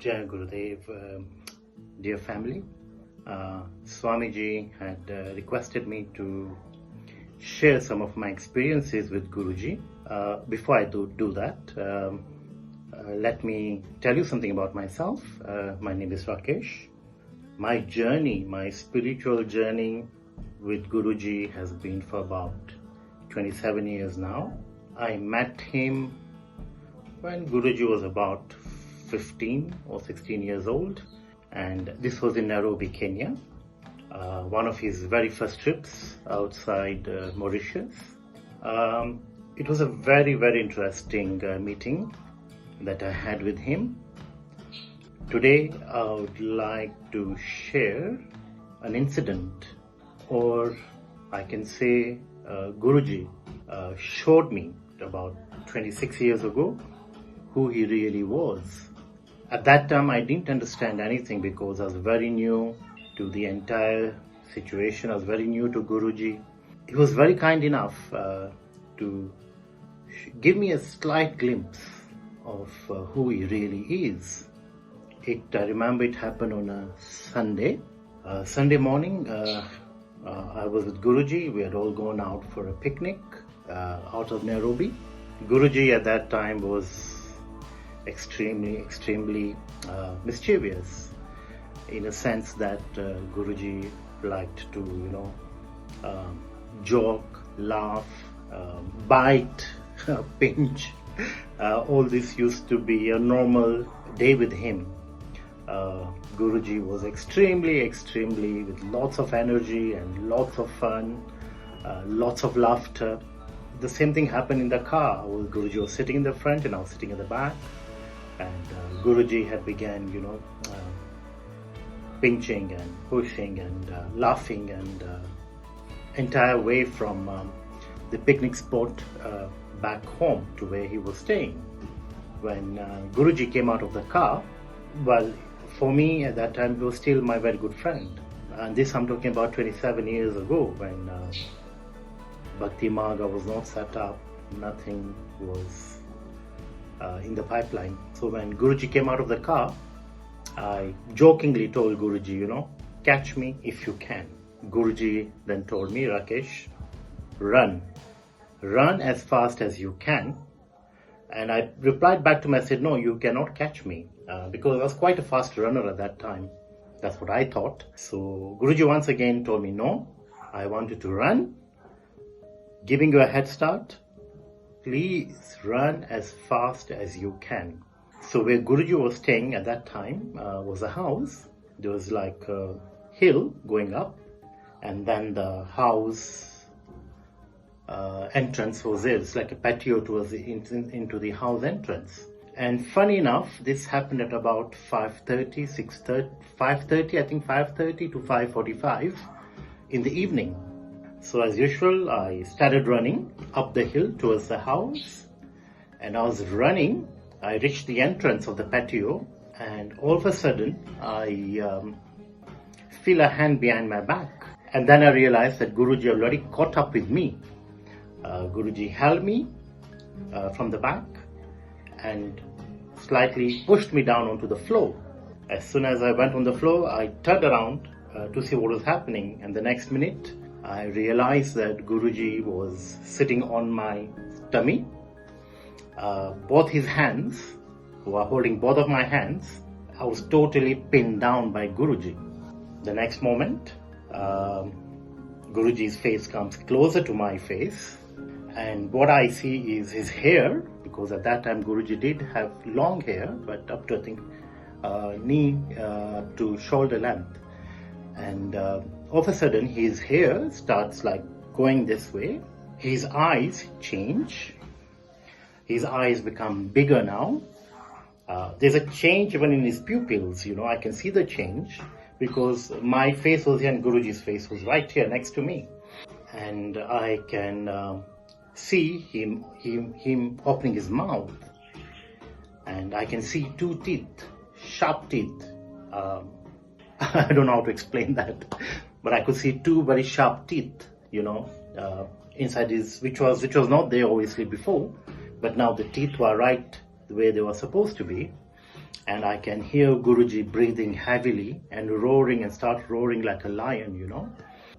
Jai Gurudev, dear family. Swamiji had requested me to share some of my experiences with Guruji. Before I do that, let me tell you something about myself. My name is Rakesh. My journey, my spiritual journey with Guruji has been for about 27 years now. I met him when Guruji was about 15 or 16 years old, and this was in Nairobi, Kenya. One of his very first trips outside Mauritius. It was a very, very interesting meeting that I had with him. Today I would like to share an incident, or I can say Guruji showed me about 26 years ago who he really was. At that time I didn't understand anything because I was very new to the entire situation. I was very new to Guruji. He was very kind enough to give me a slight glimpse of who he really is. I remember it happened on a Sunday morning. I was with Guruji. We had all gone out for a picnic out of Nairobi. Guruji at that time was extremely mischievous, in a sense that Guruji liked to, joke, laugh, bite, pinch. All this used to be a normal day with him. Guruji was extremely with lots of energy and lots of fun, lots of laughter. The same thing happened in the car. Guruji was sitting in the front and I was sitting at the back, and Guruji had began, pinching and pushing and laughing, and entire way from the picnic spot back home to where he was staying. When Guruji came out of the car, well, for me at that time he was still my very good friend. And this I'm talking about 27 years ago, when Bhakti Marga was not set up, nothing was in the pipeline. So when Guruji came out of the car, I jokingly told Guruji, catch me if you can. Guruji then told me, Rakesh, run as fast as you can. And I replied back to him, I said, no, you cannot catch me, because I was quite a fast runner at that time. That's what I thought. So Guruji once again told me, no, I want you to run, giving you a head start. Please run as fast as you can. So where Guruji was staying at that time was a house. There was like a hill going up, and then the house entrance was there. It's like a patio towards into the house entrance. And funny enough, this happened at about 5:30 to 5:45 in the evening. So as usual, I started running up the hill towards the house, and I was running. I reached the entrance of the patio, and all of a sudden I feel a hand behind my back, and then I realized that Guruji already caught up with me. Guruji held me from the back and slightly pushed me down onto the floor. As soon as I went on the floor, I turned around to see what was happening, and the next minute I realized that Guruji was sitting on my tummy. Both his hands were holding both of my hands. I was totally pinned down by Guruji. The next moment, Guruji's face comes closer to my face, and what I see is his hair, because at that time Guruji did have long hair, but up to I think knee to shoulder length. And all of a sudden his hair starts like going this way. His eyes change. His eyes become bigger now. There's a change even in his pupils, I can see the change, because my face was here and Guruji's face was right here next to me. And I can see him opening his mouth, and I can see two teeth, sharp teeth. I don't know how to explain that, but I could see two very sharp teeth, inside his, which was not there obviously before, but now the teeth were right the way they were supposed to be. and I can hear Guruji breathing heavily and roaring and start roaring like a lion, you know.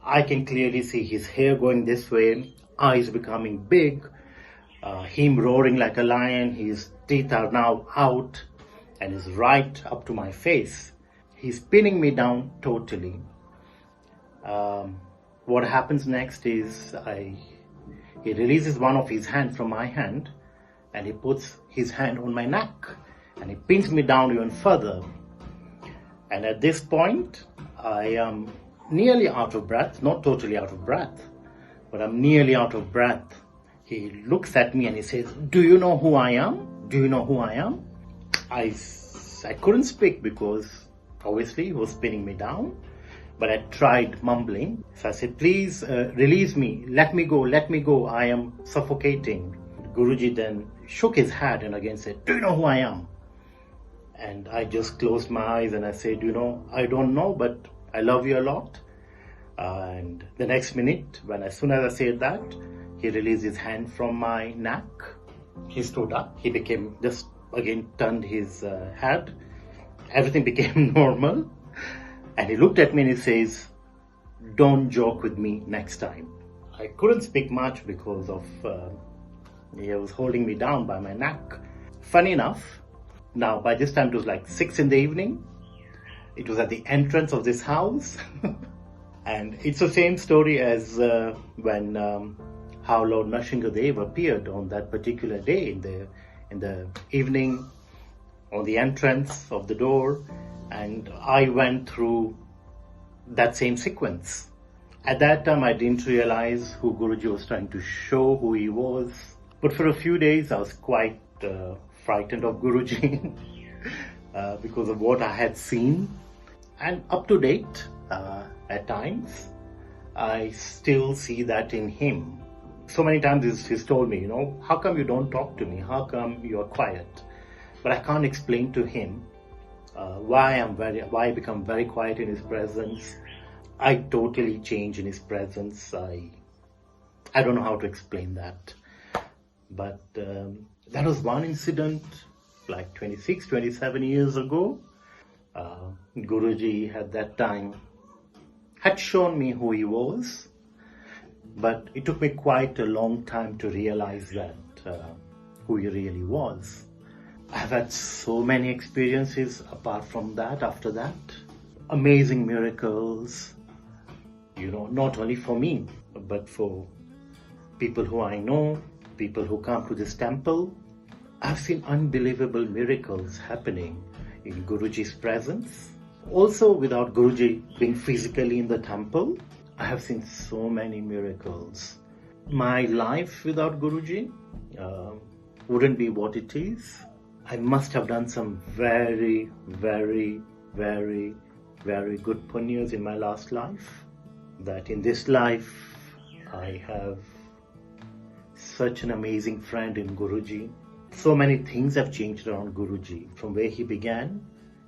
I can clearly see his hair going this way, eyes becoming big, him roaring like a lion, his teeth are now out and is right up to my face. He's pinning me down totally. What happens next is he releases one of his hand from my hand and he puts his hand on my neck and he pins me down even further. And at this point, I am nearly out of breath, not totally out of breath, but I'm nearly out of breath. He looks at me and he says, "Do you know who I am? Do you know who I am?" I couldn't speak because obviously he was pinning me down, but I tried mumbling. So I said, "Please release me, let me go, I am suffocating." Guruji then shook his head and again said, "Do you know who I am?" And I just closed my eyes and I said, "I don't know, but I love you a lot." And the next minute, as soon as I said that, he released his hand from my neck. He stood up. He turned his head. Everything became normal. And he looked at me and he says, "Don't joke with me next time." I couldn't speak much because of he was holding me down by my neck. Funny enough, now by this time it was like 6 in the evening. It was at the entrance of this house. And it's the same story as when how Lord Nrsingadev appeared on that particular day in the evening on the entrance of the door, and I went through that same sequence. At that time I didn't realize who Guruji was trying to show, who he was, but for a few days I was quite frightened of Guruji because of what I had seen. And up to date, at times, I still see that in him. So many times he's told me, "How come you don't talk to me? How come you're quiet?" But I can't explain to him why I become very quiet in his presence. I totally change in his presence. I don't know how to explain that. But that was one incident, like 26, 27 years ago. Guruji at that time had shown me who he was, but it took me quite a long time to realize that who he really was. I've had so many experiences apart from that, after that. Amazing miracles, not only for me, but for people who I know, people who come to this temple. I've seen unbelievable miracles happening in Guruji's presence. Also, without Guruji being physically in the temple, I have seen so many miracles. My life without Guruji wouldn't be what it is. I must have done some very, very, very, very good punyas in my last life, that in this life I have such an amazing friend in Guruji. So many things have changed around Guruji, from where he began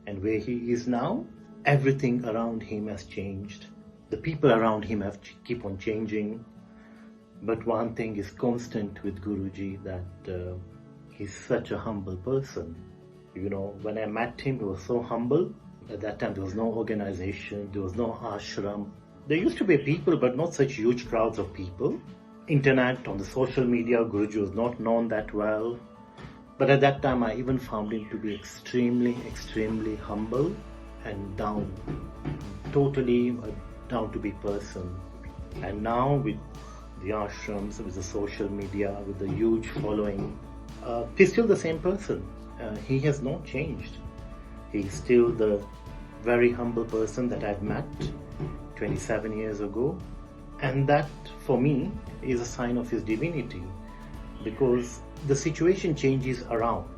and where he is now. Everything around him has changed. The people around him keep on changing. But one thing is constant with Guruji, that he's such a humble person. When I met him, he was so humble. At that time, there was no organization, there was no ashram. There used to be people, but not such huge crowds of people. Internet, on the social media, Guruji was not known that well. But at that time, I even found him to be extremely, extremely humble and totally a down-to-be person. And now with the ashrams, with the social media, with the huge following, he's still the same person. He has not changed. He's still the very humble person that I've met 27 years ago. And that, for me, is a sign of his divinity. Because the situation changes around.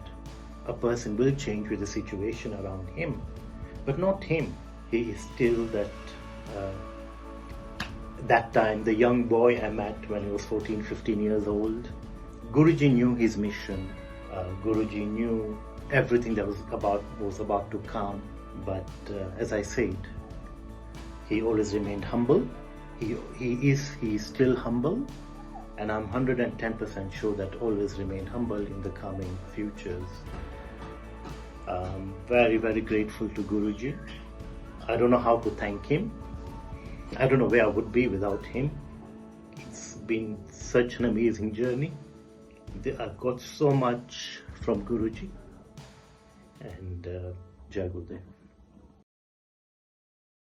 A person will change with the situation around him, but not him. He is still that time, the young boy I met when he was 14, 15 years old. Guruji knew his mission. Guruji knew everything that was about to come. But as I said, he always remained humble. He is still humble. And I'm 110% sure that always remain humble in the coming futures. I'm very, very grateful to Guruji. I don't know how to thank him. I don't know where I would be without him. It's been such an amazing journey. I've got so much from Guruji. And Jai Gurudev.